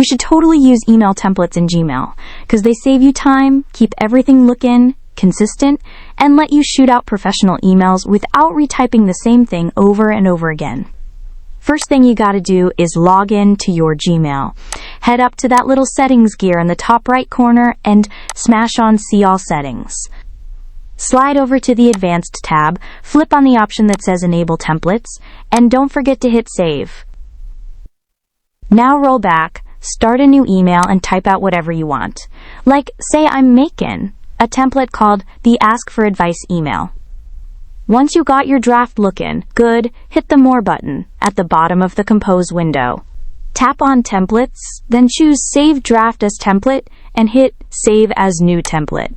should totally use email templates in Gmail, because they save you time, keep everything looking consistent, and let you shoot out professional emails without retyping the same thing over and over again. First thing you gotta do is log in to your Gmail. Head up to that little settings gear in the top right corner and smash on See All Settings. Slide over to the Advanced tab, flip on the option that says Enable Templates, and don't forget to hit Save. Now roll back, start a new email, and type out whatever you want. Like, say I'm making a template called the Ask for Advice email. Once you got your draft looking good, hit the More button at the bottom of the Compose window. Tap on Templates, then choose Save Draft as Template and hit Save as New Template.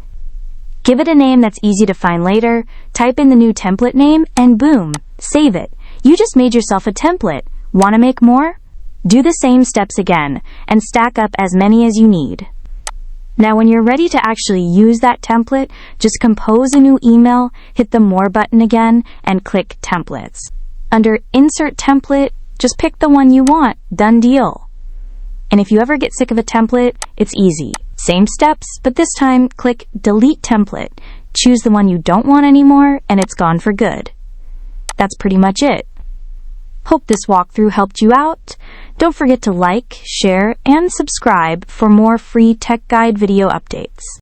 Give it a name that's easy to find later, type in the new template name, and boom, save it. You just made yourself a template. Want to make more? Do the same steps again and stack up as many as you need. Now when you're ready to actually use that template, just compose a new email, hit the More button again, and click Templates. Under Insert Template, just pick the one you want. Done deal. And if you ever get sick of a template, it's easy. Same steps, but this time click Delete Template. Choose the one you don't want anymore, and it's gone for good. That's pretty much it. Hope this walkthrough helped you out. Don't forget to like, share, and subscribe for more free tech guide video updates.